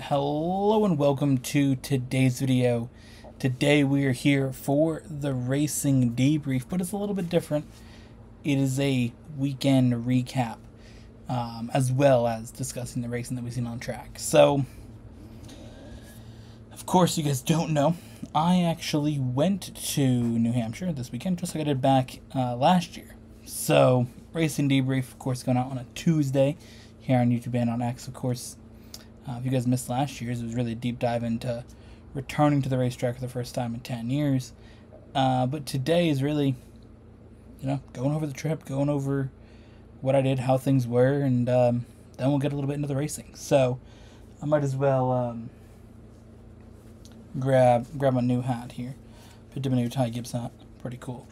Hello and welcome to today's video. Today we are here for the racing debrief, but it's a little bit different. It is a weekend recap, as well as discussing the racing that we've seen on track. So, of course, you guys don't know, I actually went to New Hampshire this weekend, just like I did back last year. So, racing debrief, of course, going out on a Tuesday here on YouTube and on X, of course. If you guys missed last year's, it was really a deep dive into returning to the racetrack for the first time in 10 years. But today is really, going over the trip, going over what I did, how things were, and then we'll get a little bit into the racing. So I might as well grab a new hat here. Picked up a new Ty Gibbs hat. Pretty cool.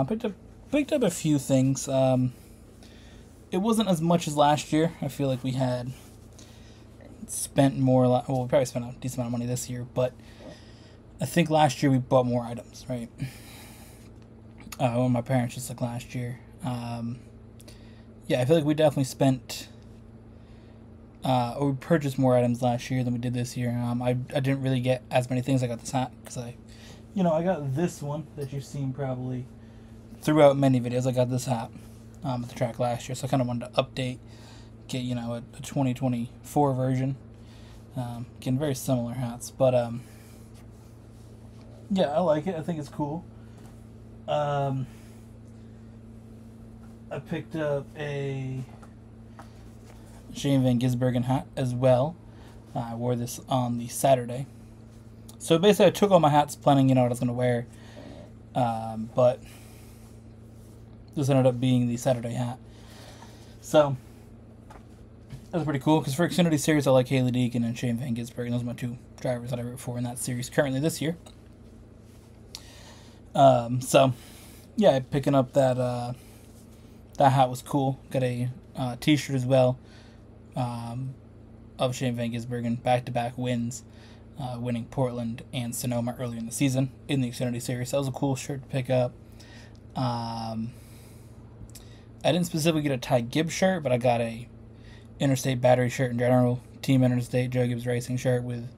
Picked up a few things. It wasn't as much as last year. I feel like we had spent more, well, we probably spent a decent amount of money this year, but I think last year we bought more items, right? When my parents just like last year. Yeah, I feel like we definitely spent, or we purchased more items last year than we did this year. I didn't really get as many things. I got this hat because I got this one that you've seen probably throughout many videos. I got this hat at the track last year, so I kind of wanted to update, get a 2024 version. Getting very similar hats, but yeah, I like it. I think it's cool. I picked up a Shane Van Gisbergen hat as well. I wore this on the Saturday. So basically I took all my hats planning what I was going to wear, but this ended up being the Saturday hat. So that's pretty cool, because for Xfinity Series, I like Haley Deacon and Shane Van Gisbergen. Those are my two drivers that I root for in that series currently this year. So, yeah, picking up that hat was cool. Got a t-shirt as well of Shane Van Gisbergen, back-to-back wins, winning Portland and Sonoma earlier in the season in the Xfinity Series. That was a cool shirt to pick up. I didn't specifically get a Ty Gibbs shirt, but I got a Interstate Battery shirt in general, Team Interstate Joe Gibbs Racing shirt with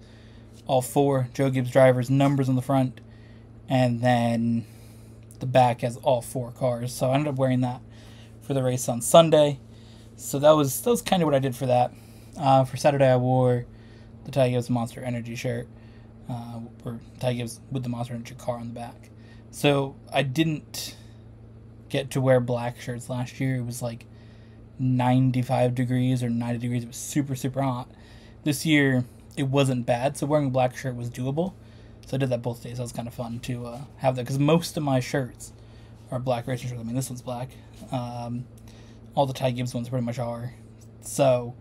all four Joe Gibbs drivers' numbers on the front, and then the back has all four cars. So I ended up wearing that for the race on Sunday. So that was kind of what I did for that. For Saturday, I wore the Ty Gibbs Monster Energy shirt, or Ty Gibbs with the Monster Energy car on the back. So I didn't get to wear black shirts last year. It was like 95 degrees or 90 degrees. It was super, super hot. This year, it wasn't bad, so wearing a black shirt was doable. So I did that both days. That was kind of fun to have that, because most of my shirts are black racing shirts. I mean, this one's black. All the Ty Gibbs ones pretty much are. So,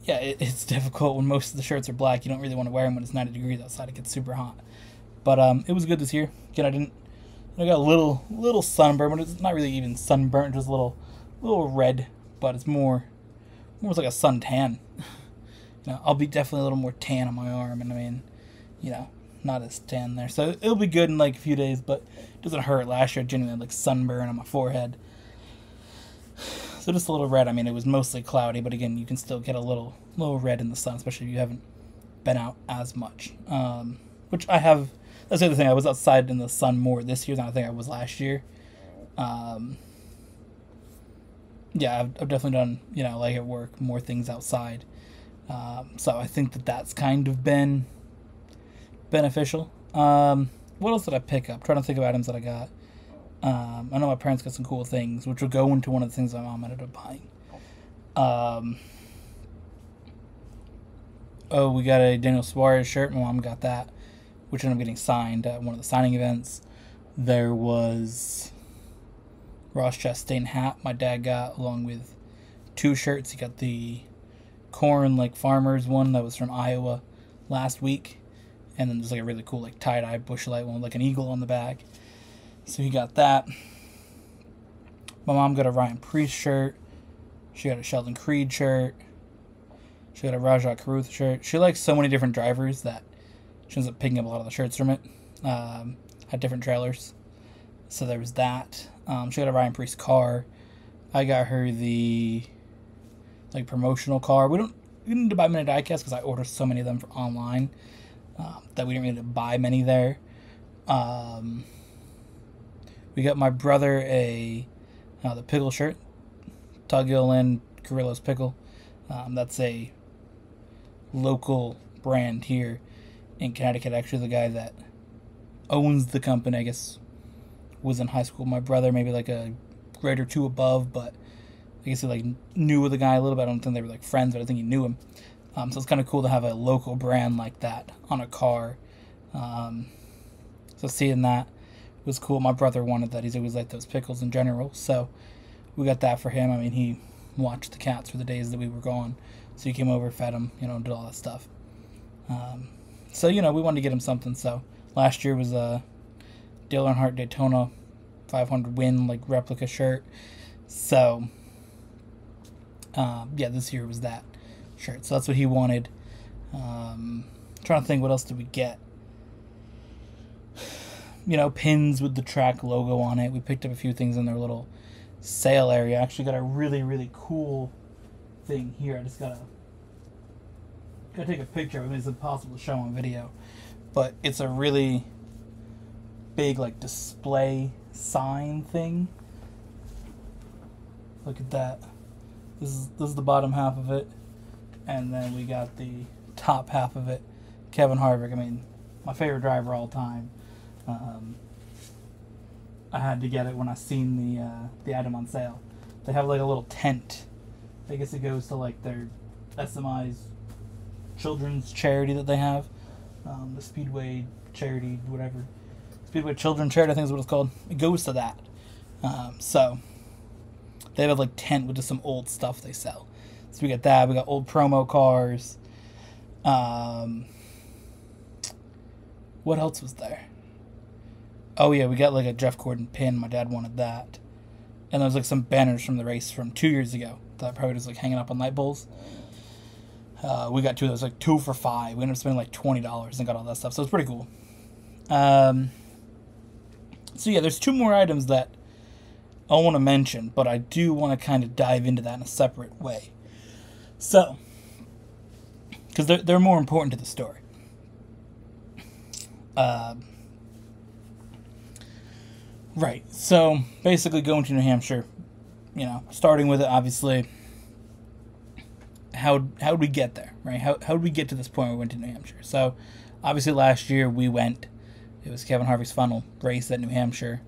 yeah, it's difficult when most of the shirts are black. You don't really want to wear them when it's 90 degrees outside. It gets super hot. But it was good this year. Again, I got a little sunburn, but it's not really even sunburnt, just a little red. But it's more like a sun tan. I'll be definitely a little more tan on my arm, and I mean, not as tan there. So it'll be good in like a few days, but it doesn't hurt. Last year I genuinely had like sunburn on my forehead. So just a little red. I mean, it was mostly cloudy, but again, you can still get a little red in the sun, especially if you haven't been out as much. Which I have. That's the other thing. I was outside in the sun more this year than I think I was last year. Yeah, I've definitely done, like at work, more things outside. So I think that's kind of been beneficial. What else did I pick up? I'm trying to think of items that I got. I know my parents got some cool things, which will go into one of the things my mom ended up buying. Oh, we got a Daniel Suarez shirt. My mom got that, which ended up getting signed at one of the signing events. There was Ross Chastain hat my dad got, along with two shirts. He got the corn farmers one that was from Iowa last week, and then there's a really cool tie-dye bush light one with an eagle on the back. So he got that. My mom got a Ryan Preece shirt. She got a Sheldon Creed shirt. She got a Rajah Caruth shirt. She likes so many different drivers that she ends up picking up a lot of the shirts from it. Had different trailers. So there was that. She got a Ryan Preece car. I got her the promotional car. We don't didn't need to buy many diecast because I ordered so many of them for online that we didn't really need to buy many there. We got my brother the pickle shirt, Tug Hill Gorillas Pickle. That's a local brand here in Connecticut. Actually, the guy that owns the company, I guess, was in high school. My brother, maybe like a grade or two above, but I guess he like knew the guy a little bit. I don't think they were like friends, but I think he knew him. So it's kind of cool to have a local brand like that on a car. So seeing that was cool. My brother wanted that. He's always liked those pickles in general, so we got that for him. I mean, he watched the cats for the days that we were gone, so he came over, fed them, did all that stuff. So we wanted to get him something. So last year was a Dale Earnhardt Daytona 500 win like replica shirt. So this year was that shirt. So that's what he wanted. Trying to think, what else did we get? Pins with the track logo on it. We picked up a few things in their little sale area. I actually got a really, really cool thing here. I just gotta take a picture of it. It's impossible to show on video, but it's a really big like display sign thing. Look at that. This is the bottom half of it, and then we got the top half of it. Kevin Harvick. I mean, my favorite driver all time. I had to get it when I seen the item on sale. They have like a little tent. I guess it goes to like their SMI's children's charity that they have. The Speedway charity, whatever. Speedway Children Charity, I think is what it's called. It goes to that. So they have like tent with just some old stuff they sell. So we got that. We got old promo cars. What else was there? Oh yeah, we got like a Jeff Gordon pin. My dad wanted that. And there was like some banners from the race from 2 years ago that I probably just like hanging up on light bulbs. We got two of those, like 2 for $5. We ended up spending like $20 and got all that stuff. So it's pretty cool. So yeah, there's 2 more items that I want to mention, but I do want to kind of dive into that in a separate way. So, because they're more important to the story. Right, so basically going to New Hampshire, starting with it, obviously, how'd we get there, right? How'd we get to this point where we went to New Hampshire? So, obviously last year we went, it was Kevin Harvick's final race at New Hampshire,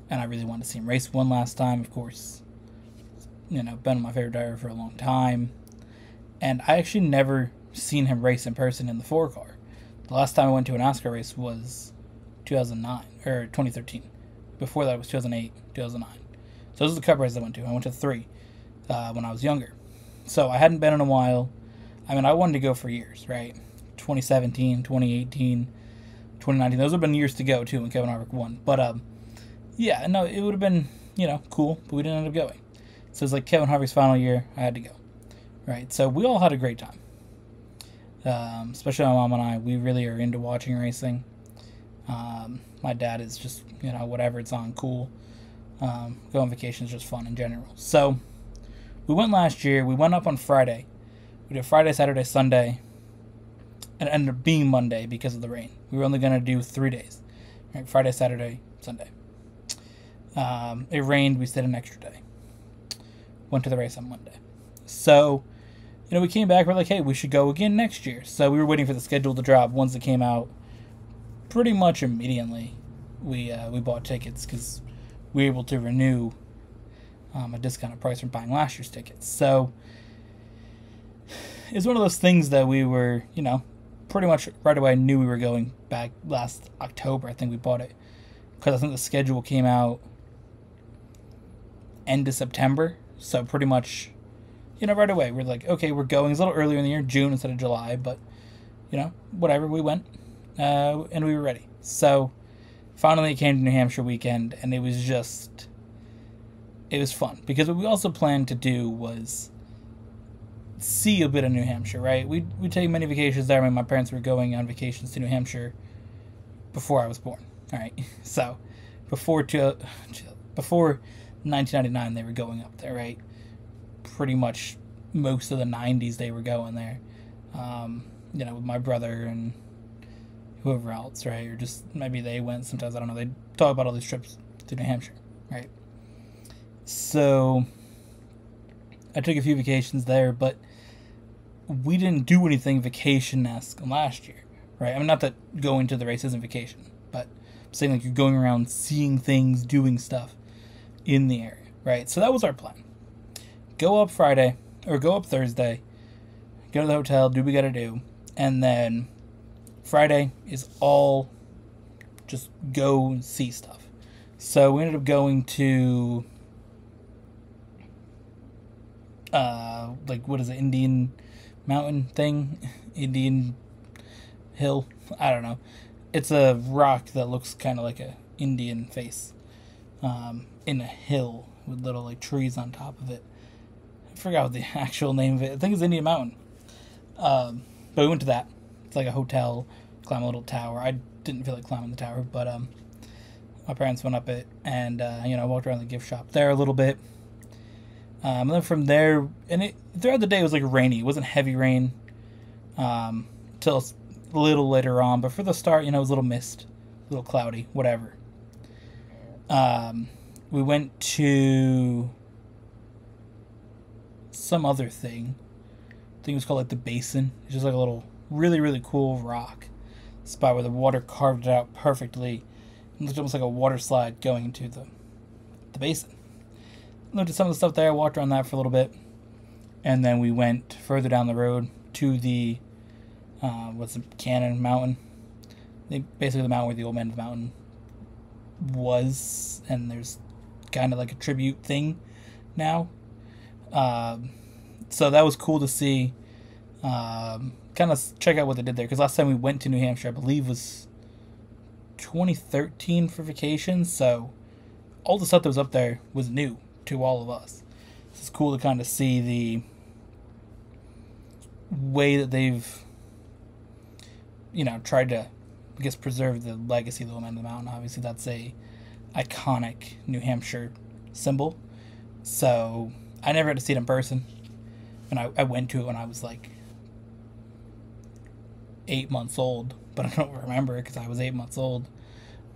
and I really wanted to see him race one last time, of course. Been my favorite driver for a long time, and I actually never seen him race in person in the 4-car. The last time I went to a NASCAR race was 2013. Before that, it was 2008, 2009. So those are the Cup races I went to. I went to 3 when I was younger. So I hadn't been in a while. I mean, I wanted to go for years, right? 2017, 2018, 2019. Those have been years to go, too, when Kevin Harvick won. But, yeah, no, it would have been, cool, but we didn't end up going. So it's like Kevin Harvick's final year, I had to go, right? So we all had a great time. Especially my mom and I. We really are into watching racing. My dad is just, whatever it's on, cool. Go on vacation is just fun in general. So, we went last year. We went up on Friday. We did Friday, Saturday, Sunday. And it ended up being Monday because of the rain. We were only going to do 3 days. Right? Friday, Saturday, Sunday. It rained. We stayed an extra day. Went to the race on Monday. So, we came back. We're like, hey, we should go again next year. So, we were waiting for the schedule to drop. Once it came out, pretty much immediately we bought tickets because we were able to renew a discounted price from buying last year's tickets. So it's one of those things that we were, pretty much right away knew we were going back last October. I think we bought it because I think the schedule came out end of September. So pretty much, right away we're like, okay, we're going. It's a little earlier in the year, June instead of July, but whatever, we went. And we were ready. So, finally it came to New Hampshire weekend, and it was fun. Because what we also planned to do was see a bit of New Hampshire, right? We'd take many vacations there. I mean, my parents were going on vacations to New Hampshire before I was born, all right? So, before 1999, they were going up there, right? Pretty much most of the 90s they were going there. with my brother and whoever else, right? Or just maybe they went sometimes, I don't know. They talk about all these trips to New Hampshire, right? So I took a few vacations there, but we didn't do anything vacation-esque last year, right? I mean, not that going to the race isn't vacation, but I'm saying like you're going around seeing things, doing stuff in the area, right? So that was our plan. Go up Friday, or go up Thursday, go to the hotel, do what we gotta do, and then Friday is all just go and see stuff. So we ended up going to what is it, Indian mountain thing? Indian hill? I don't know. It's a rock that looks kind of like a Indian face in a hill with little like trees on top of it. I forgot what the actual name of it. I think it's Indian Mountain. But we went to that. It's like a hotel, climb a little tower. I didn't feel like climbing the tower, but my parents went up it, and walked around the gift shop there a little bit. And then from there, and throughout the day it was like rainy. It wasn't heavy rain till a little later on, but for the start, it was a little mist, a little cloudy, whatever. We went to some other thing. I think it was called like the Basin. It's just like a little really, really cool rock spot where the water carved it out perfectly. It looked almost like a water slide going into the basin. Looked at some of the stuff there, walked around that for a little bit, and then we went further down the road to the Cannon Mountain. Basically the mountain where the Old Man of the Mountain was, and there's kind of like a tribute thing now. So that was cool to see. Kind of check out what they did there, because last time we went to New Hampshire, I believe, was 2013 for vacation. So all the stuff that was up there was new to all of us. It's cool to kind of see the way that they've, tried to, I guess, preserve the legacy of the Old Man of the Mountain. Obviously, that's a iconic New Hampshire symbol. So I never had to see it in person, and I went to it when I was like 8 months old, but I don't remember it because I was 8 months old.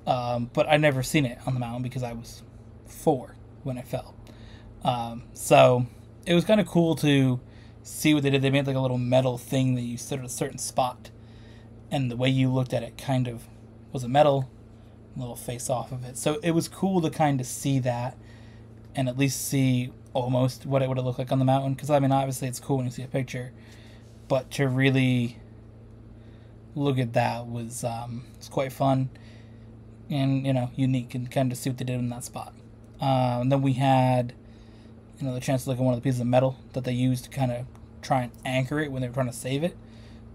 But I never seen it on the mountain because I was 4 when it fell. So it was kind of cool to see what they did. They made like a little metal thing that you stood at a certain spot, and the way you looked at it kind of was a metal, a little face off of it. So it was cool to kind of see that, and at least see almost what it would have looked like on the mountain. Because I mean, obviously it's cool when you see a picture, but to really look at that was it's quite fun and unique, and kind of see what they did in that spot. And then we had the chance to look at one of the pieces of metal that they used to kind of try and anchor it when they were trying to save it.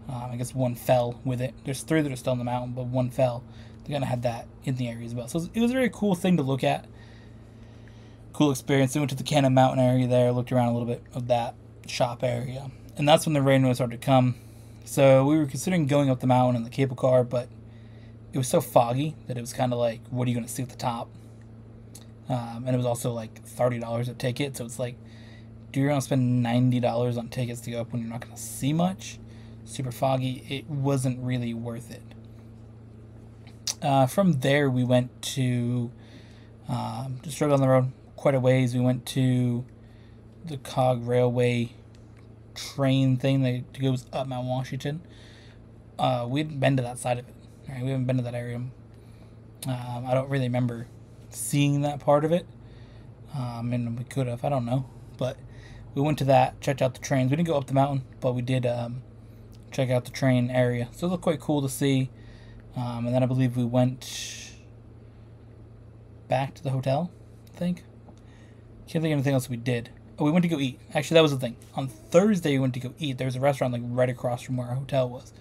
I guess one fell with it. There's 3 that are still on the mountain, but one fell. They kind of had that in the area as well. So it was a very cool thing to look at. Cool experience. We went to the Cannon Mountain area there, looked around a little bit of that shop area. And that's when the rain really started to come. So we were considering going up the mountain in the cable car, but it was so foggy that it was kind of like, what are you going to see at the top? And it was also like $30 a ticket. So it's like, do you want to spend $90 on tickets to go up when you're not going to see much? Super foggy. It wasn't really worth it. From there, we went to, just drove down the road quite a ways. We went to the Cog Railway train thing that goes up Mount Washington. We hadn't been to that side of it. Right? We haven't been to that area. I don't really remember seeing that part of it. And we could have. I don't know. But we went to that, checked out the trains. We didn't go up the mountain, but we did check out the train area. So it looked quite cool to see. And then I believe we went back to the hotel, I think. Can't think of anything else we did. Oh, we went to go eat. Actually, that was the thing. On Thursday, we went to go eat. There was a restaurant like right across from where our hotel was.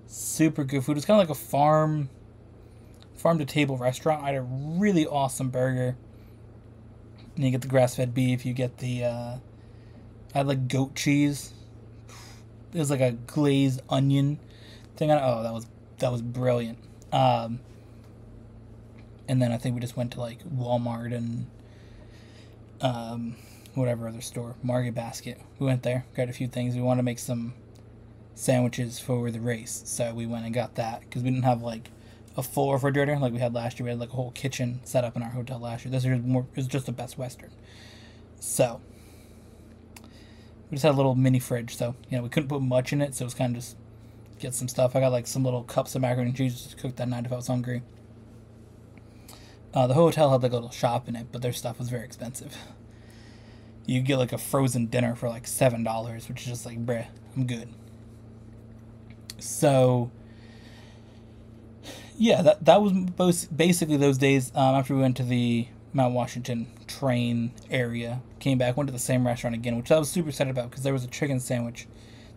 Super good food. It was kind of like a farm-to-table restaurant. I had a really awesome burger. And you get the grass-fed beef. You get the, I had like goat cheese. It was like a glazed onion thing. Oh, that was brilliant. And then I think we just went to like Walmart and whatever other store, Market Basket. We went there, got a few things. We wanted to make some sandwiches for the race. So we went and got that because we didn't have like a full refrigerator like we had last year. We had like a whole kitchen set up in our hotel last year. This year is just a Best Western. So we just had a little mini fridge. So, we couldn't put much in it. So it was kind of just get some stuff. I got like some little cups of macaroni and cheese to cook that night if I was hungry. The hotel had like a little shop in it, but their stuff was very expensive. You get like a frozen dinner for like $7, which is just like, bruh, I'm good. So, yeah, that was basically those days after we went to the Mount Washington train area. Came back, went to the same restaurant again, which I was super excited about because there was a chicken sandwich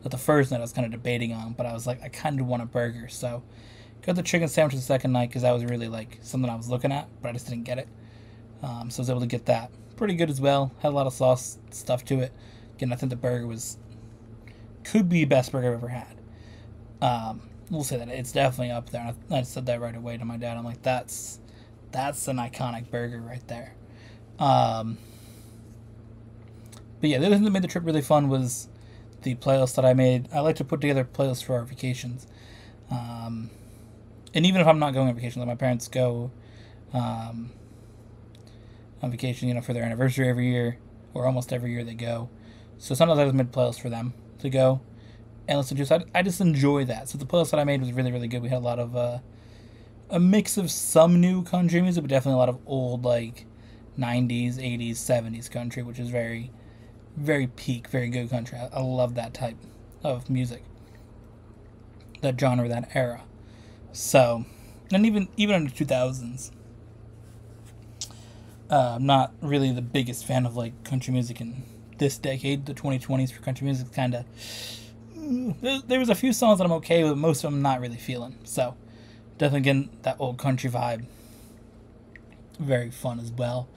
that the first night I was kind of debating on, but I was like, I kind of want a burger. So, got the chicken sandwich the second night because that was really like something I was looking at, but I just didn't get it. So I was able to get that. Pretty good as well. Had a lot of sauce stuff to it. Again, I think the burger could be the best burger I've ever had. We'll say that it's definitely up there. And I said that right away to my dad. I'm like, that's an iconic burger right there. But yeah, the other thing that made the trip really fun was the playlist that I made. I like to put together playlists for our vacations. And even if I'm not going on vacation, like my parents go on vacation, for their anniversary every year, or almost every year they go. So sometimes I just made playlists for them to go and listen to. So I just enjoy that. So the playlist that I made was really, really good. We had a lot of a mix of some new country music, but definitely a lot of old like 90s, 80s, 70s country, which is very, very peak, very good country. I love that type of music, that genre, that era. So, and even in the 2000s, I'm not really the biggest fan of like country music in this decade. The 2020s for country music kind of, there was a few songs that I'm okay with, most of them not really feeling. So, definitely getting that old country vibe. Very fun as well.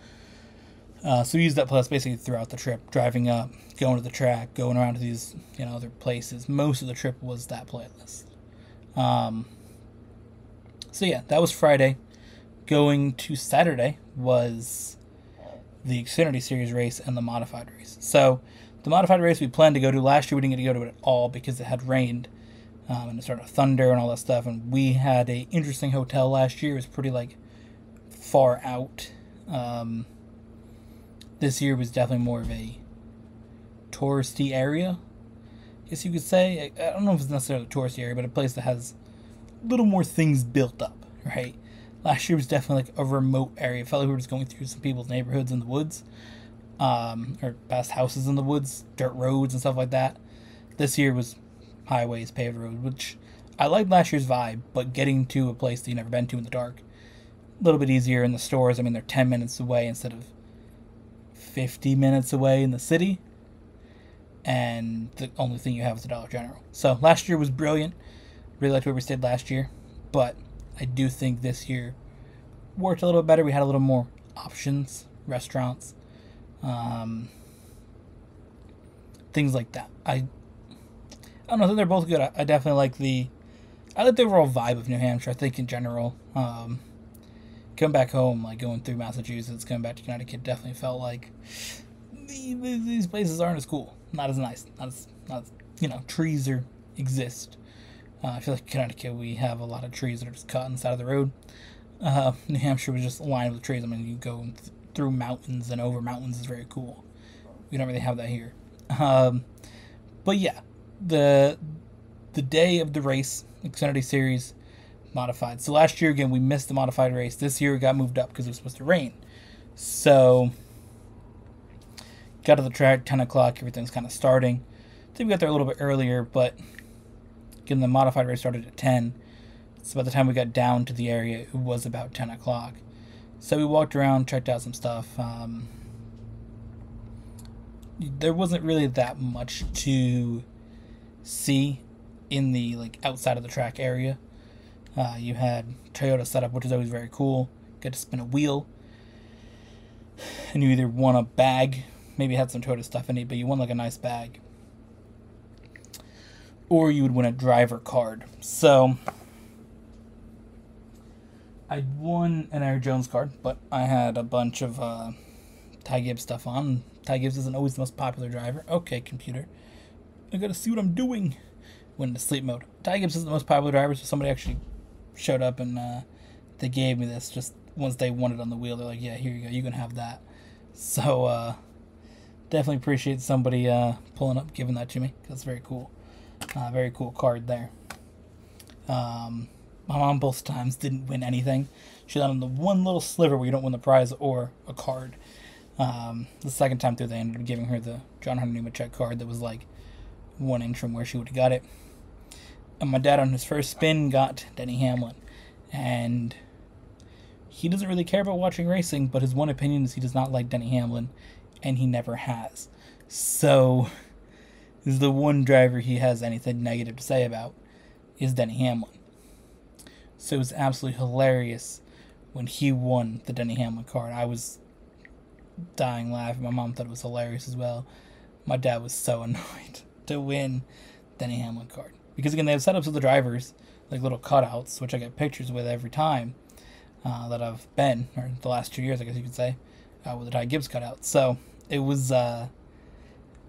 So we used that playlist basically throughout the trip, driving up, going to the track, going around to these other places. Most of the trip was that playlist. So yeah, that was Friday. Going to Saturday was the Xfinity Series race and the modified race. So the modified race we planned to go to last year, we didn't get to go to it at all because it had rained and it started to thunder and all that stuff. And we had a interesting hotel last year. It was pretty like far out. This year was definitely more of a touristy area, I guess you could say. I don't know if it's necessarily a touristy area, but a place that has a little more things built up, right? Last year was definitely like a remote area. It felt like we were just going through some people's neighborhoods in the woods, or past houses in the woods, dirt roads and stuff like that. This year was highways, paved roads, which I liked last year's vibe, but getting to a place that you've never been to in the dark, a little bit easier. In the stores, I mean, they're 10 minutes away instead of 50 minutes away in the city, and the only thing you have is the Dollar General. So last year was brilliant. Really liked where we stayed last year, but I do think this year worked a little bit better. We had a little more options, restaurants, things like that. I don't know, I think they're both good. I definitely like the overall vibe of New Hampshire. I think in general, coming back home, like going through Massachusetts, coming back to Connecticut, definitely felt like these places aren't as cool, not as nice, not as trees exist. I feel like Connecticut, we have a lot of trees that are just cut on the side of the road. New Hampshire was just lined with trees. I mean, you go through mountains and over mountains is very cool. We don't really have that here. But yeah, the day of the race, Xfinity Series modified. So last year, again, we missed the modified race. This year it got moved up because it was supposed to rain. So got to the track, 10 o'clock, everything's kind of starting. I think we got there a little bit earlier, but again, the modified race started at 10. So by the time we got down to the area, it was about 10 o'clock. So we walked around, checked out some stuff. There wasn't really that much to see in the outside of the track area. You had Toyota setup, which is always very cool. Get to spin a wheel, and you either won a bag, maybe it had some Toyota stuff in it, but you won a nice bag, or you would win a driver card. So I won an Aaron Jones card, but I had a bunch of Ty Gibbs stuff on. Ty Gibbs isn't always the most popular driver. Okay, computer, I gotta see what I'm doing. went into sleep mode. Ty Gibbs is the most popular driver, so somebody actually showed up and they gave me this just once they won it on the wheel. They're like, yeah, here you go, you can have that. So definitely appreciate somebody pulling up, giving that to me. That's very cool. Very cool card there. My mom both times didn't win anything. She landed on the one little sliver where you don't win the prize or a card. The second time through, they ended up giving her the John Hunter Nemechek card that was like 1 inch from where she would have got it. And my dad on his first spin got Denny Hamlin. And he doesn't really care about watching racing, but his one opinion is he does not like Denny Hamlin, and he never has. So, this is the one driver he has anything negative to say about, is Denny Hamlin. So it was absolutely hilarious when he won the Denny Hamlin card. I was dying laughing. My mom thought it was hilarious as well. My dad was so annoyed to win Denny Hamlin card. Because again, they have setups of the drivers, like little cutouts, which I get pictures with every time that I've been, or the last 2 years, I guess you could say, with the Ty Gibbs cutout. So it was, it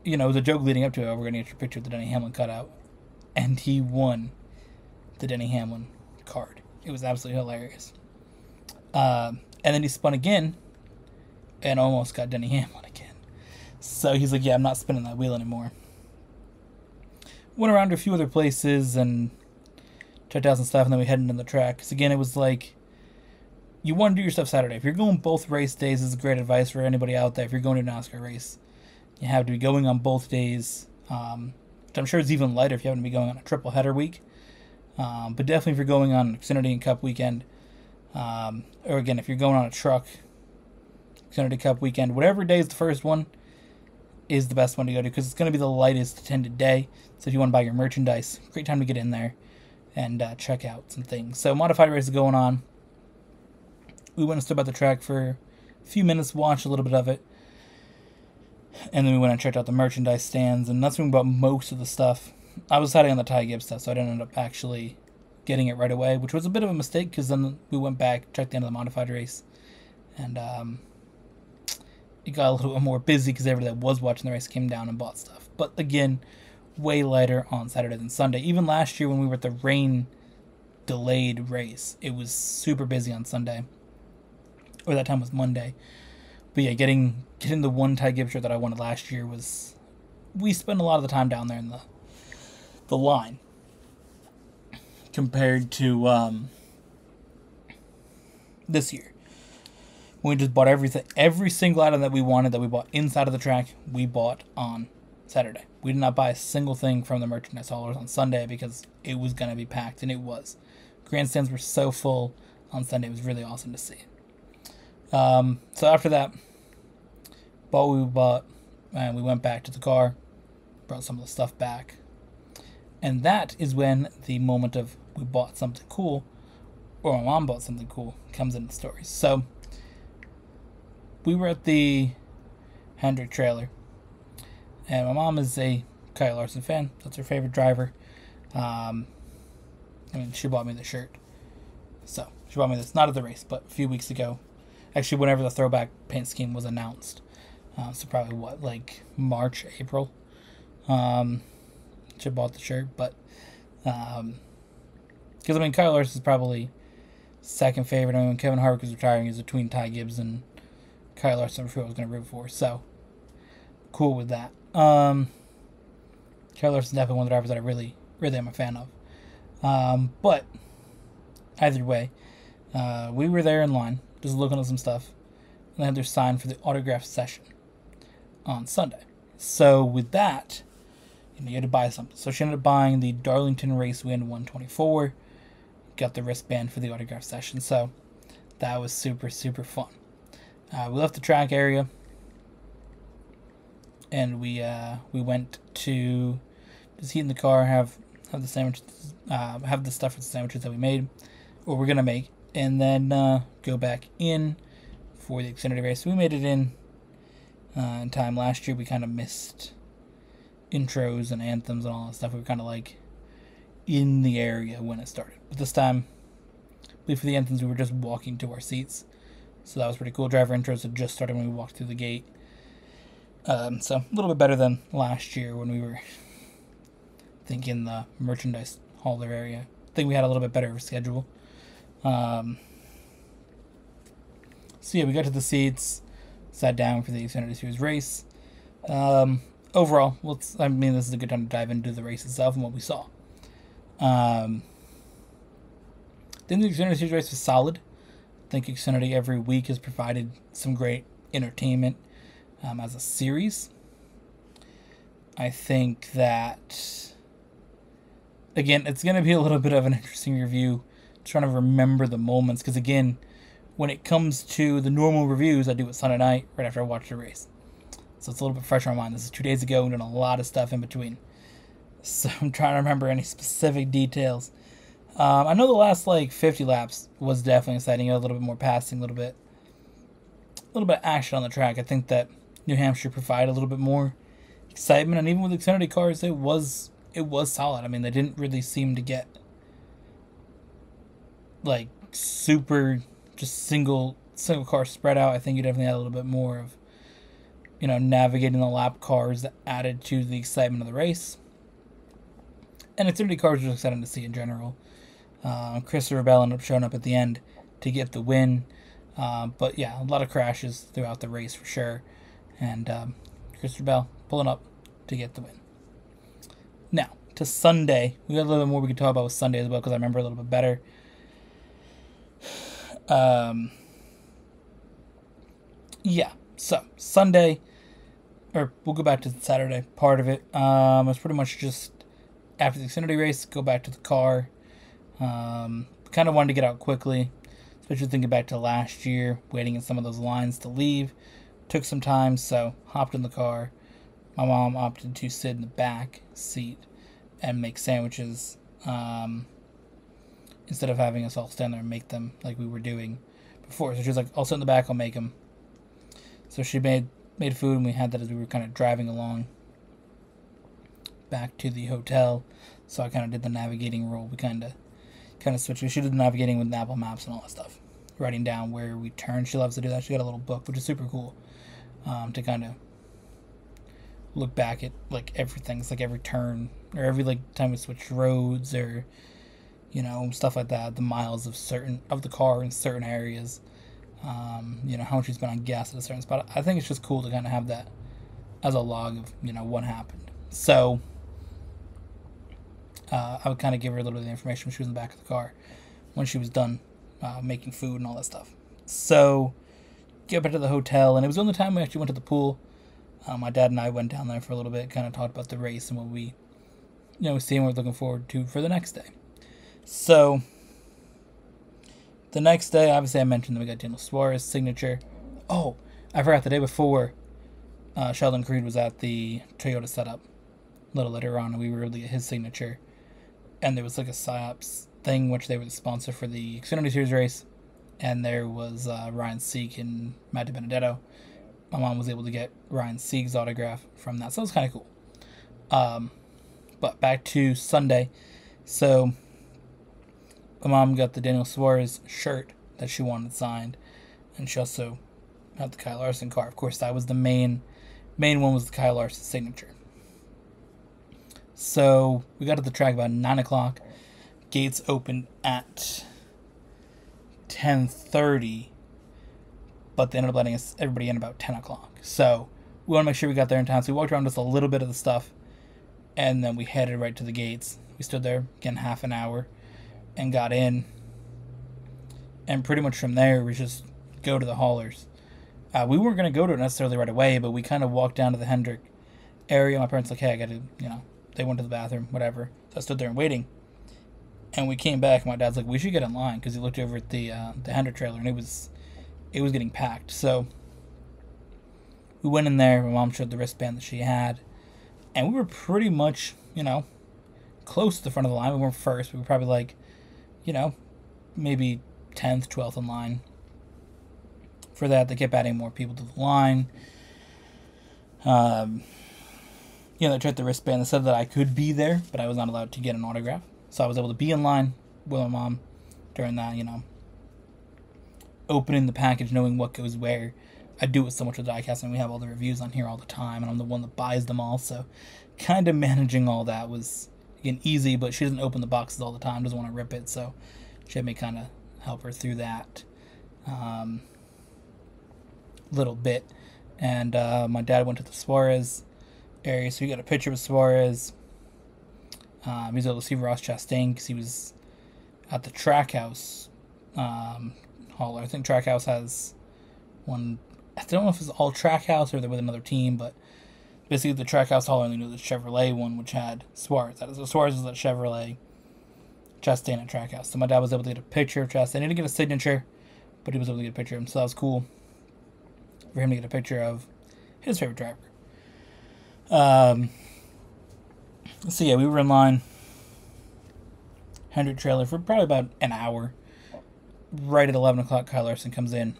was a joke leading up to it. We're going to get your picture of the Denny Hamlin cutout. And he won the Denny Hamlin card. It was absolutely hilarious. And then he spun again and almost got Denny Hamlin again. So he's like, yeah, I'm not spinning that wheel anymore. Went around to a few other places and checked out some stuff, and then we headed into the track. Because again, it was like, you want to do your stuff Saturday. If you're going both race days, this is great advice for anybody out there. If you're going to a NASCAR race, you have to be going on both days. Which I'm sure it's even lighter if you happen to be going on a triple header week. But definitely if you're going on Xfinity and Cup weekend, or again, if you're going on a truck, Xfinity Cup weekend, whatever day is the first one is the best one to go to, because it's going to be the lightest attended day. So if you want to buy your merchandise, great time to get in there and check out some things. So modified race is going on. We went and stood by the track for a few minutes, watched a little bit of it, and then we went and checked out the merchandise stands, and that's when we bought most of the stuff. I was deciding on the Ty Gibbs stuff, so I didn't end up actually getting it right away, which was a bit of a mistake, because then we went back, checked the end of the modified race, and it got a little bit more busy because everybody that was watching the race came down and bought stuff. But again, way lighter on Saturday than Sunday. Even last year when we were at the rain-delayed race, it was super busy on Sunday. Or that time was Monday. But yeah, getting the one Ty Gibbs shirt that I wanted last year was... We spent a lot of the time down there in the line. Compared to this year. We just bought everything. Every single item that we wanted that we bought inside of the track, we bought on Saturday. We did not buy a single thing from the merchandise haulers on Sunday because it was going to be packed, and it was. Grandstands were so full on Sunday. It was really awesome to see. So after that, bought what we bought, and we went back to the car, brought some of the stuff back. And that is when the moment of we bought something cool, or my mom bought something cool, comes in the story. So we were at the Hendrick trailer, and my mom is a Kyle Larson fan. That's her favorite driver. She bought me the shirt. So she bought me this, not at the race, but a few weeks ago. Actually, whenever the throwback paint scheme was announced. So probably like March, April. She bought the shirt, but because Kyle Larson is probably second favorite. When Kevin Harvick was retiring, he was between Ty Gibbs and Kyle Larson, who I was going to root for. So cool with that. Kyle Larson is definitely one of the drivers that I really, really am a fan of. But either way, we were there in line, just looking at some stuff, and they had their sign for the autograph session on Sunday. So with that, you had to buy something. So she ended up buying the Darlington Race Wind 124, got the wristband for the autograph session. So that was super, super fun. We left the track area, and we went to just heat in the car, have the sandwiches, have the stuff for the sandwiches that we made, or we're gonna make, and then go back in for the Xfinity race. So we made it in time. Last year we kind of missed intros and anthems and all that stuff. We were kind of like in the area when it started. But this time, I believe for the anthems, we were just walking to our seats. So that was pretty cool. Driver intros had just started when we walked through the gate. So a little bit better than last year when we were think in the merchandise hauler area. I think we had a little bit better of a schedule. So yeah, we got to the seats, sat down for the Xfinity Series race. Overall, this is a good time to dive into the race itself and what we saw. Then the Xfinity Series race was solid. I think Xfinity every week has provided some great entertainment as a series. I think that, again, it's going to be a little bit of an interesting review, trying to remember the moments, because again, when it comes to the normal reviews, I do it Sunday night right after I watch the race. So it's a little bit fresh on my mind. This is 2 days ago, and doing a lot of stuff in between. So I'm trying to remember any specific details. I know the last 50 laps was definitely exciting. A little bit more passing, a little bit action on the track. I think that New Hampshire provided a little bit more excitement, and even with Xfinity cars, it was solid. I mean, they didn't really seem to get super just single car spread out. I think you definitely had a little bit more of navigating the lap cars that added to the excitement of the race. And Xfinity cars were exciting to see in general. Christopher Bell ended up showing up at the end to get the win. But yeah, a lot of crashes throughout the race for sure. And Christopher Bell pulling up to get the win. Now, to Sunday. We got a little bit more we could talk about with Sunday as well, because I remember a little bit better. Yeah, so Sunday, or we'll go back to the Saturday part of it. It was pretty much just after the Xfinity race, go back to the car. Kind of wanted to get out quickly, especially thinking back to last year, waiting in some of those lines to leave. Took some time, so hopped in the car. My mom opted to sit in the back seat and make sandwiches instead of having us all stand there and make them like we were doing before. So she was like, I'll sit in the back, I'll make them. So she made food, and we had that as we were kind of driving along back to the hotel. So I kind of did the navigating role. We kind of switched. She did the navigating with Apple Maps and all that stuff, writing down where we turn. She loves to do that. She got a little book, which is super cool, to kind of look back at everything. It's every turn or every time we switch roads or stuff like that. The miles of the car in certain areas. How much we spent on gas at a certain spot. I think it's just cool to kind of have that as a log of what happened. So I would kind of give her a little bit of the information when she was in the back of the car when she was done making food and all that stuff. So get back to the hotel, and it was the only time we actually went to the pool. My dad and I went down there for a little bit, kind of talked about the race and what we see and we're looking forward to for the next day. So the next day, obviously I mentioned that we got Daniel Suarez's signature. Oh, I forgot, the day before, Sheldon Creed was at the Toyota setup a little later on, and we were able to get his signature. And there was a PsyOps thing, which they were the sponsor for the Xfinity Series race. And there was Ryan Sieg and Matt DiBenedetto. My mom was able to get Ryan Sieg's autograph from that, so it was kind of cool. But back to Sunday. So my mom got the Daniel Suarez shirt that she wanted signed, and she also got the Kyle Larson car. Of course, that was the main one, was the Kyle Larson signature. So we got to the track about 9 o'clock. Gates opened at 10:30, but they ended up letting everybody in about 10 o'clock. So we want to make sure we got there in time. So we walked around just a little bit of the stuff, and then we headed right to the gates. We stood there, again, half an hour, and got in. And pretty much from there, we just go to the haulers. We weren't going to go to it necessarily right away, but we kind of walked down to the Hendrick area. My parents were like, hey, I got to, they went to the bathroom, whatever. So I stood there and waiting. And we came back, and my dad's like, we should get in line, because he looked over at the Hendrick trailer, and it was getting packed. So we went in there. My mom showed the wristband that she had, and we were pretty much, close to the front of the line. We weren't first. We were probably maybe 10th, 12th in line. For that, they kept adding more people to the line. They checked the wristband. They said that I could be there, but I was not allowed to get an autograph. So I was able to be in line with my mom during that, opening the package, knowing what goes where. I do it so much with diecast, and we have all the reviews on here all the time, and I'm the one that buys them all. So kind of managing all that was again, easy, but she doesn't open the boxes all the time, doesn't want to rip it, so she had me kind of help her through that little bit. And my dad went to the Suarez area, so we got a picture with Suarez. He was able to see Ross Chastain because he was at the Trackhouse hauler. I think Trackhouse has one. I don't know if it's all Trackhouse or they're with another team, but basically the Trackhouse hauler, and they knew the Chevrolet one, which had Suarez. So Suarez was at Chevrolet, Chastain at Trackhouse. So my dad was able to get a picture of Chastain. He didn't get a signature, but he was able to get a picture of him. So that was cool for him to get a picture of his favorite driver. So yeah, we were in line, Hendrick trailer, for probably about an hour. Right at 11 o'clock, Kyle Larson comes in.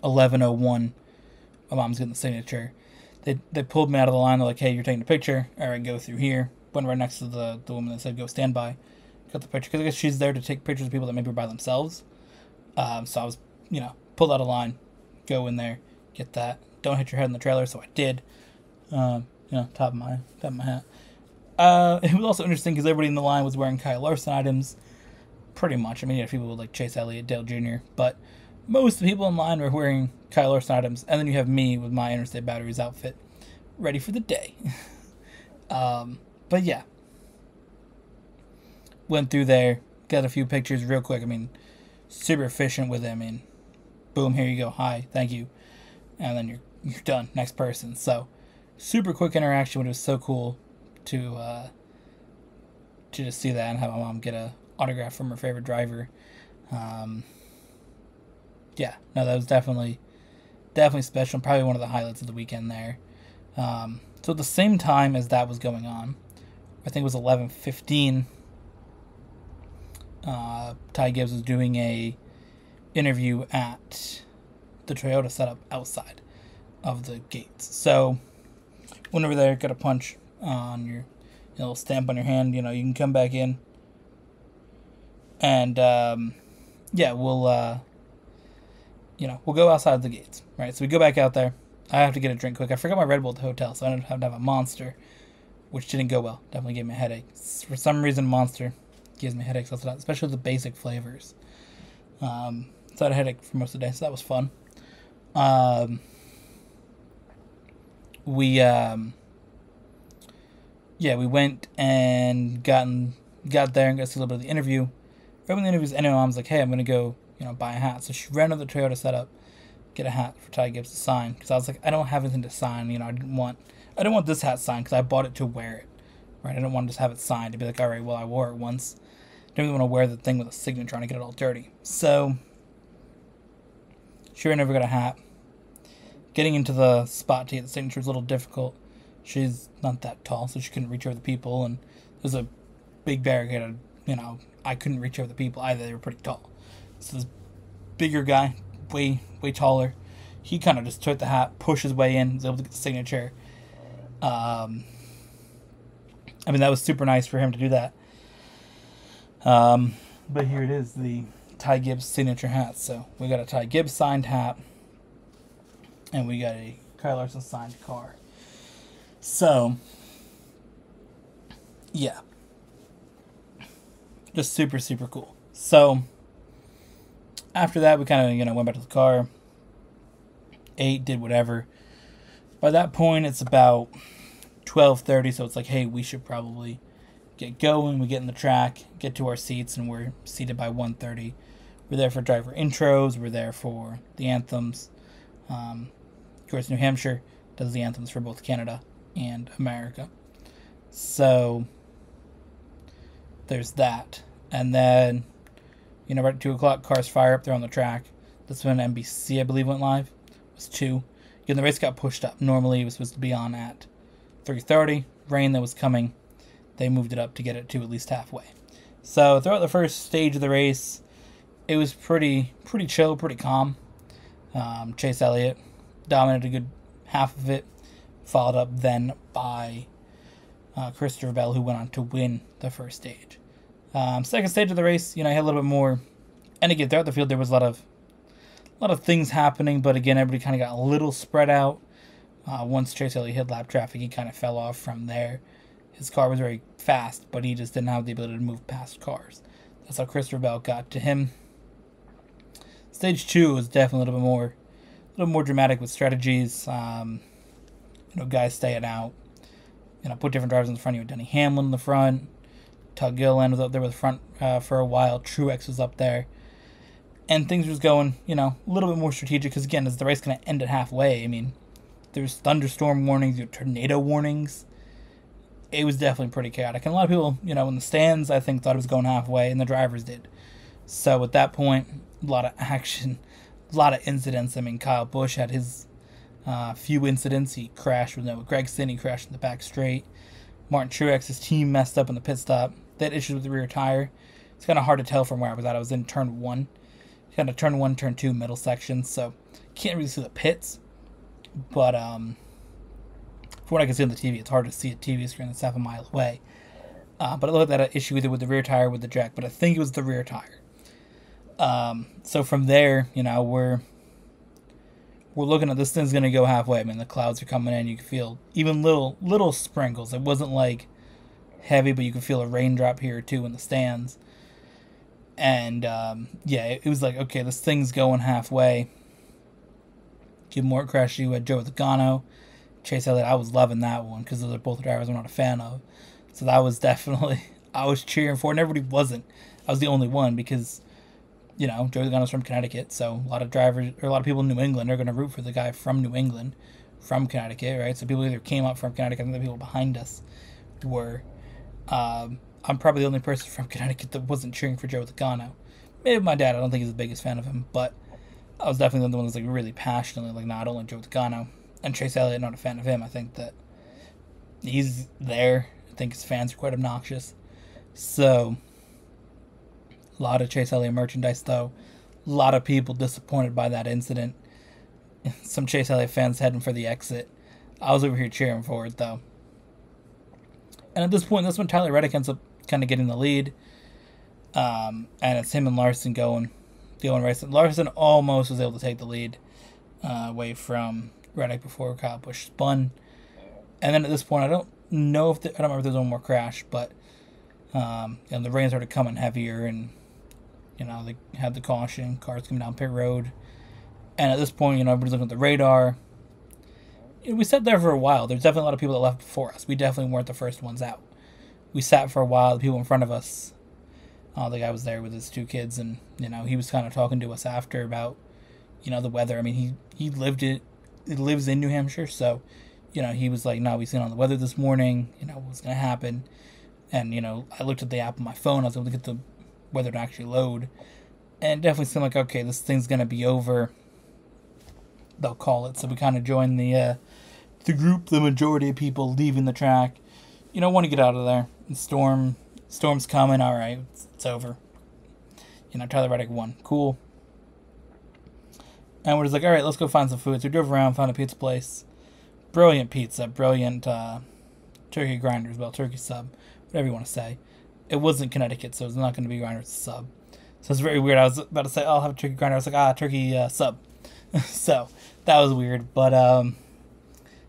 11:01, my mom's getting the signature. They pulled me out of the line. They're like, hey, you're taking a picture. All right, go through here. Went right next to the woman that said go stand by. Got the picture, because I guess she's there to take pictures of people that maybe are by themselves. So I was, pulled out of line, go in there, get that. Don't hit your head in the trailer, so I did. Top of my hat. It was also interesting because everybody in the line was wearing Kyle Larson items, pretty much. I mean, you had people like Chase Elliott, Dale Jr., but most of the people in line were wearing Kyle Larson items, and then you have me with my Interstate Batteries outfit, ready for the day. But yeah, went through there, got a few pictures real quick. I mean, super efficient with it. I mean, boom, here you go, hi, thank you, and then you're done, next person. So super quick interaction, but it was so cool to just see that and have my mom get a autograph from her favorite driver. Yeah, no, that was definitely special. Probably one of the highlights of the weekend there. So at the same time as that was going on, I think it was 11:15. Ty Gibbs was doing a interview at the Toyota setup outside of the gates. So went over there, got a punch on your little stamp on your hand. You can come back in, and yeah, we'll go outside the gates, right? So we go back out there. I have to get a drink quick. I forgot my Red Bull at the hotel, so I ended up having to have a Monster, which didn't go well. Definitely gave me a headache. For some reason, Monster gives me headaches, especially the basic flavors. So I had a headache for most of the day, so that was fun. We went and got there and got to see a little bit of the interview. Right when the interview's ended, my mom's like, hey, I'm going to go, buy a hat. So she ran to the Toyota setup, get a hat for Ty Gibbs to sign. Because I was like, I don't have anything to sign. I didn't want this hat signed because I bought it to wear it. Right? I didn't want to just have it signed to be like, all right, well, I wore it once. Didn't really want to wear the thing with a signature on to get it all dirty. So she ran over, got a hat. Getting into the spot to get the signature was a little difficult. She's not that tall, so she couldn't reach over the people, and there's a big barricade. I couldn't reach over the people either. They were pretty tall. So this bigger guy, way taller, he kind of just took the hat, pushed his way in, was able to get the signature. That was super nice for him to do that. But here it is, the Ty Gibbs signature hat. So we got a Ty Gibbs signed hat, and we got a Kyle Larson signed car. So, yeah. Just super, super cool. So, after that, we kind of, went back to the car. Ate, did whatever. By that point, it's about 12:30, so it's like, hey, we should probably get going. We get in the track, get to our seats, and we're seated by 1:30. We're there for driver intros. We're there for the anthems. Of course, New Hampshire does the anthems for both Canada and America. So there's that. And then, right at 2 o'clock, cars fire up there on the track. That's when NBC, I believe, went live. It was 2. Again, the race got pushed up. Normally, it was supposed to be on at 3:30. Rain that was coming, they moved it up to get it to at least halfway. So throughout the first stage of the race, it was pretty chill, pretty calm. Chase Elliott dominated a good half of it, followed up then by Christopher Bell, who went on to win the first stage. Second stage of the race, I had a little bit more, and again, throughout the field, there was a lot of things happening, but again, everybody kind of got a little spread out. Once Chase Elliott hit lap traffic, he kind of fell off from there. His car was very fast, but he just didn't have the ability to move past cars. That's how Christopher Bell got to him. Stage 2 was definitely a little more dramatic with strategies. Guys staying out. Put different drivers in the front. You had Denny Hamlin in the front. Tug Gilliland was up there with the front for a while. Truex was up there. And things was going, a little bit more strategic. Because, again, is the race going to end at halfway? I mean, there's thunderstorm warnings. You have tornado warnings. It was definitely pretty chaotic. And a lot of people, in the stands, I think, thought it was going halfway. And the drivers did. So, at that point, a lot of action. A lot of incidents. I mean, Kyle Busch had his few incidents. He crashed with Noah Gragson. He crashed in the back straight. Martin Truex's team messed up in the pit stop. They had issues with the rear tire. It's kind of hard to tell from where I was at. I was in turn 1. Kind of turn 1, turn 2 middle section. So, can't really see the pits. But, from what I can see on the TV, it's hard to see a TV screen that's half a mile away. But it looked like that issue either with the rear tire or with the jack. But I think it was the rear tire. So from there, we're looking at this thing's going to go halfway. I mean, the clouds are coming in. You can feel even little sprinkles. It wasn't like heavy, but you could feel a raindrop here or two in the stands. And, it was like, okay, this thing's going halfway. Give more crash to you at Joe Logano. Chase Elliott, I was loving that one because those are both drivers I'm not a fan of. So that was definitely, I was cheering for, and everybody wasn't. I was the only one because, Joe Logano's from Connecticut, so a lot of people in New England are going to root for the guy from New England, from Connecticut, right? So people either came up from Connecticut, and the people behind us were. I'm probably the only person from Connecticut that wasn't cheering for Joe Logano. Maybe my dad, I don't think he's the biggest fan of him, but I was definitely the one that's like really passionately like, nah, I don't like Joe Logano. And Chase Elliott, not a fan of him. I think that he's there. I think his fans are quite obnoxious. So, a lot of Chase Elliott merchandise, though. A lot of people disappointed by that incident. Some Chase Elliott fans heading for the exit. I was over here cheering for it, though. And at this point, that's when Tyler Reddick ends up kind of getting the lead. And it's him and Larson going racing. Larson almost was able to take the lead away from Reddick before Kyle Busch spun. And then at this point, I don't remember if there's one more crash, but the rain started coming heavier, and they had the caution, cars coming down pit road. And at this point, everybody's looking at the radar. We sat there for a while. There's definitely a lot of people that left before us. We definitely weren't the first ones out. We sat for a while. The people in front of us, the guy was there with his 2 kids, and he was kind of talking to us after about the weather. I mean, he lived it. He lives in New Hampshire, so he was like, no, we seen on the weather this morning, what's going to happen. And, I looked at the app on my phone. I was able to get the weather to actually load. And it definitely seemed like, okay, this thing's going to be over. They'll call it. So we kind of joined the group, the majority of people leaving the track. Want to get out of there. The storm's coming. All right, it's over. Tyler Reddick won. Cool. And we're just like, all right, let's go find some food. So we drove around, found a pizza place. Brilliant pizza. Brilliant turkey grinders. Well, turkey sub. Whatever you want to say. It wasn't Connecticut, so it's not going to be grinders sub. So it's very weird. I was about to say, I'll have a turkey grinder. I was like, turkey sub. So that was weird. But,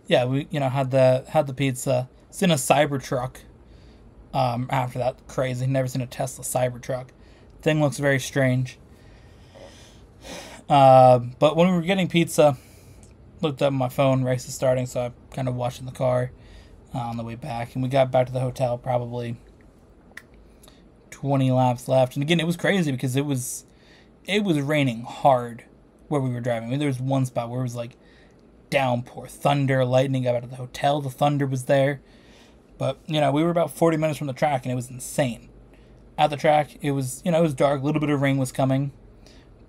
we, had the pizza. It's in a Cybertruck. After that, crazy. Never seen a Tesla Cybertruck. Thing looks very strange. But when we were getting pizza, looked up my phone, race is starting, so I kind of watched in the car on the way back. And we got back to the hotel probably 20 laps left. And again, it was crazy because it was raining hard where we were driving. I mean, there was one spot where it was like downpour, thunder, lightning. Got out of the hotel, the thunder was there. But, we were about 40 minutes from the track, and it was insane. At the track, it was, it was dark. A little bit of rain was coming,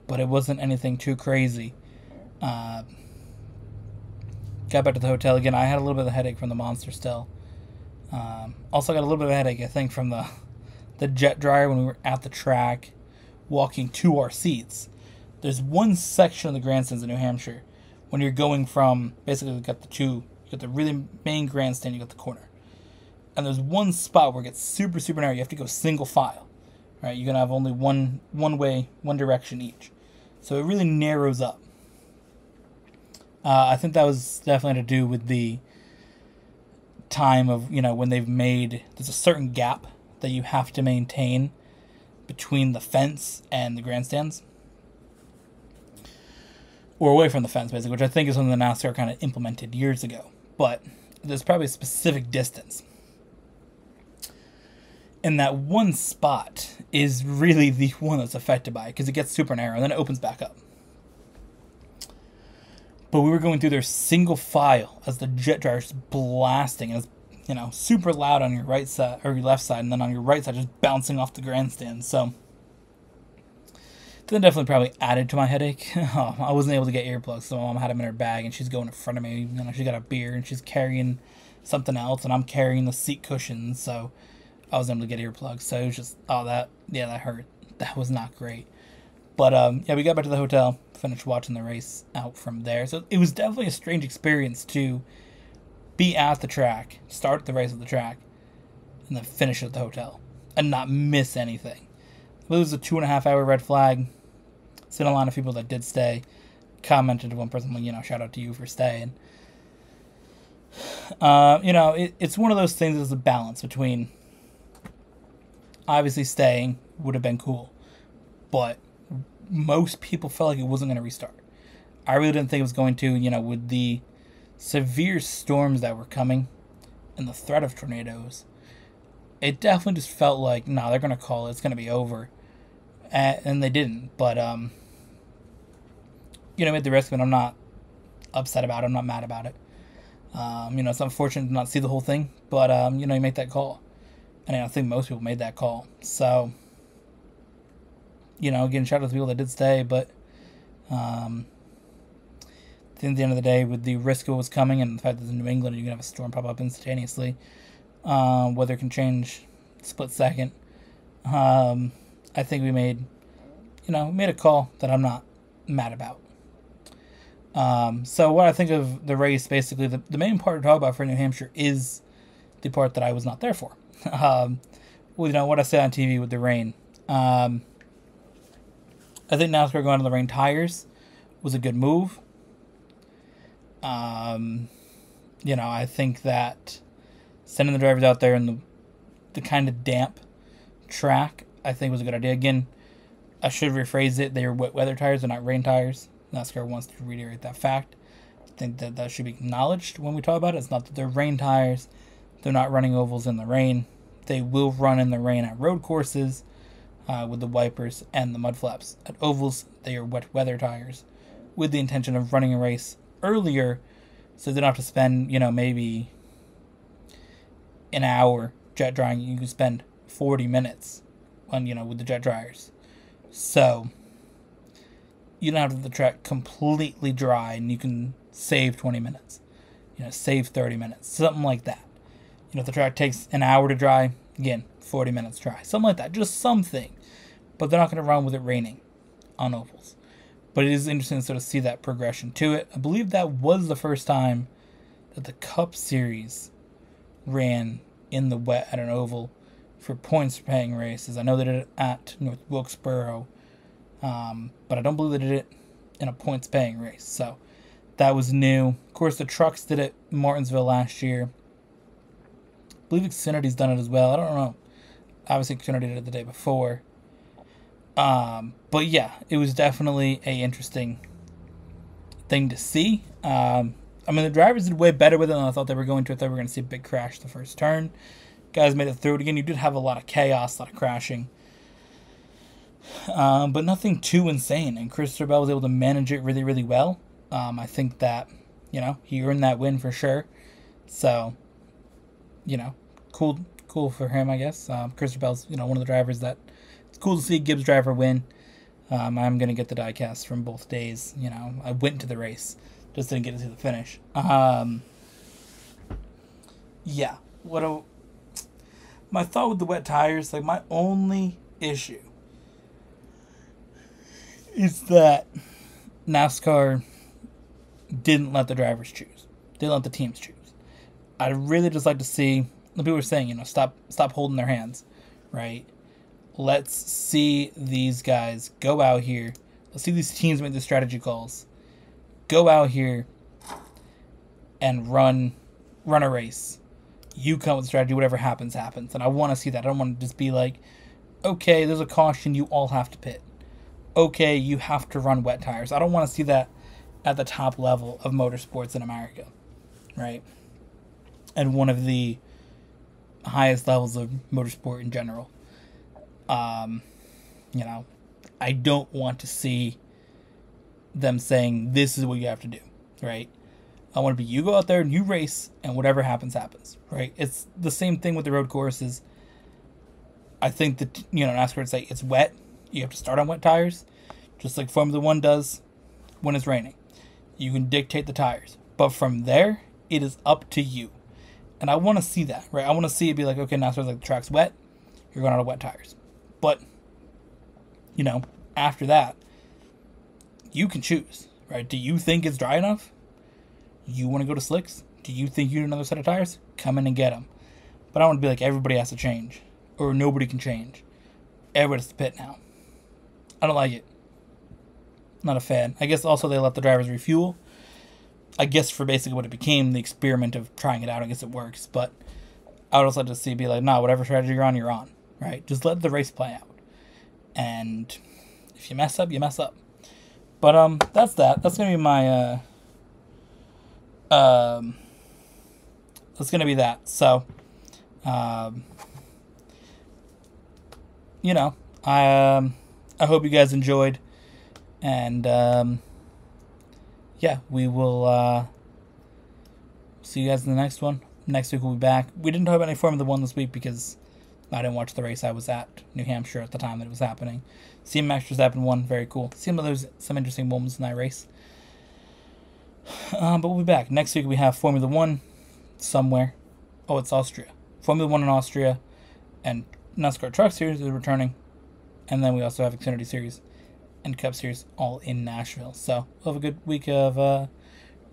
but it wasn't anything too crazy. Got back to the hotel again. I had a little bit of a headache from the Monster still. Also got a little bit of a headache, I think, from the jet dryer when we were at the track walking to our seats. There's one section of the grandstands in New Hampshire when you're going from, basically, you got the really main grandstand, you got the corner. And there's one spot where it gets super, super narrow. You have to go single file, right? You're going to have only one way, one direction each. So it really narrows up. I think that was definitely to do with the time of, when they've made, there's a certain gap that you have to maintain between the fence and the grandstands. Or away from the fence, basically, which I think is something the NASCAR kind of implemented years ago. But there's probably a specific distance. And that one spot is really the one that's affected by it, because it gets super narrow and then it opens back up. But we were going through there single file as the jet drivers blasting, and it's, super loud on your right side or your left side, and then on your right side just bouncing off the grandstand. So that definitely probably added to my headache. I wasn't able to get earplugs, so my mom had them in her bag, and she's going in front of me. She got a beer and she's carrying something else, and I'm carrying the seat cushions, so I was able to get earplugs. So it was just, that hurt. That was not great. But we got back to the hotel, finished watching the race out from there. So it was definitely a strange experience to be at the track, start the race at the track, and then finish at the hotel and not miss anything. It was a 2.5 hour red flag. Seen a lot of people that did stay. Commented to one person, shout out to you for staying. It's one of those things that's a balance between, obviously staying would have been cool, but most people felt like it wasn't going to restart. I really didn't think it was going to, with the severe storms that were coming and the threat of tornadoes. It definitely just felt like, they're going to call it. It's going to be over. And they didn't. But, at the risk of it, I'm not upset about it. I'm not mad about it. It's unfortunate to not see the whole thing. But, you make that call. And I think most people made that call. So, again, shout out to the people that did stay. But at the end of the day, with the risk of what was coming and the fact that in New England you can have a storm pop up instantaneously, weather can change split second. I think we made a call that I'm not mad about. So what I think of the race, basically, the main part to talk about for New Hampshire is the part that I was not there for. What I said on TV with the rain. I think NASCAR going to the rain tires was a good move. I think that sending the drivers out there in the kind of damp track, I think was a good idea. Again, I should rephrase it. They are wet weather tires, they're not rain tires. NASCAR wants to reiterate that fact. I think that should be acknowledged when we talk about it. It's not that they're rain tires. They're not running ovals in the rain. They will run in the rain at road courses with the wipers and the mud flaps. At ovals, they are wet weather tires with the intention of running a race earlier so they don't have to spend, maybe an hour jet drying. You can spend 40 minutes on, with the jet dryers. So you don't have the track completely dry and you can save 20 minutes, save 30 minutes, something like that. If the track takes an hour to dry, again, 40 minutes dry, something like that, just something. But they're not going to run with it raining on ovals. But it is interesting to sort of see that progression to it. I believe that was the first time that the Cup Series ran in the wet at an oval for points paying races. I know they did it at North Wilkesboro, but I don't believe they did it in a points paying race. So that was new. Of course, the trucks did it in Martinsville last year. I believe Xfinity's done it as well. I don't know. Obviously, Xfinity did it the day before. But yeah, it was definitely a interesting thing to see. The drivers did way better with it than I thought they were going to. I thought we were going to see a big crash the first turn. Guys made it through it again. You did have a lot of chaos, a lot of crashing. But nothing too insane. And Christopher Bell was able to manage it really, really well. I think that, he earned that win for sure. So, cool for him, I guess. Christopher Bell's, one of the drivers that it's cool to see a Gibbs driver win. I'm going to get the diecast from both days. I went to the race. Just didn't get to see the finish. Yeah. My thought with the wet tires, my only issue is that NASCAR didn't let the drivers choose. Didn't let the teams choose. I'd really just like to see, the people are saying, stop holding their hands, right? Let's see these guys go out here. Let's see these teams make the strategy calls. Go out here and run a race You come with a strategy, whatever happens, happens. And I want to see that. I don't want to just be like, okay, there's a caution, you all have to pit. Okay, you have to run wet tires. I don't want to see that at the top level of motorsports in America, right? And one of the highest levels of motorsport in general. You know, I don't want to see them saying, this is what you have to do, right? I want to be, you go out there and you race, and whatever happens, happens, right? It's the same thing with the road courses. I think that, NASCAR would say it's wet. You have to start on wet tires, just like Formula 1 does when it's raining. You can dictate the tires. But from there, it is up to you. And I want to see that, right? I want to see it be like, okay, NASCAR's like, the track's wet. You're going out of wet tires. But, after that, you can choose, right? Do you think it's dry enough? You want to go to slicks? Do you think you need another set of tires? Come in and get them. But I want to be like, everybody has to change. Or nobody can change. Everybody has to pit now. I don't like it. Not a fan. I guess also they let the drivers refuel. I guess for basically what it became, the experiment of trying it out. I guess it works. But I would also like to see be like, nah, whatever strategy you're on. Right? Just let the race play out. And if you mess up, you mess up. But that's that. That's gonna be my that's gonna be that. So I hope you guys enjoyed, and yeah, we will see you guys in the next one. Next week we'll be back. We didn't talk about any Formula 1 this week because I didn't watch the race. I was at New Hampshire at the time that it was happening. Seeing Max Verstappen won, very cool. Seeing there's some interesting moments in that race. But we'll be back. Next week we have Formula 1 somewhere. Oh, it's Austria. Formula 1 in Austria. And NASCAR Truck Series is returning. And then we also have Xfinity Series and Cup Series all in Nashville. So we'll have a good week of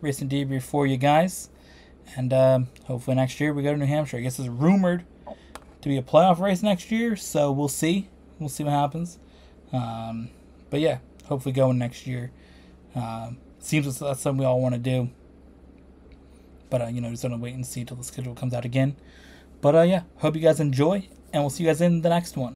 racing debrief for you guys. And hopefully next year we go to New Hampshire. I guess it's rumored to be a playoff race next year. So we'll see. We'll see what happens. But yeah, hopefully going next year. Seems that's something we all want to do. But, just going to wait and see till the schedule comes out again. But, yeah, hope you guys enjoy. And we'll see you guys in the next one.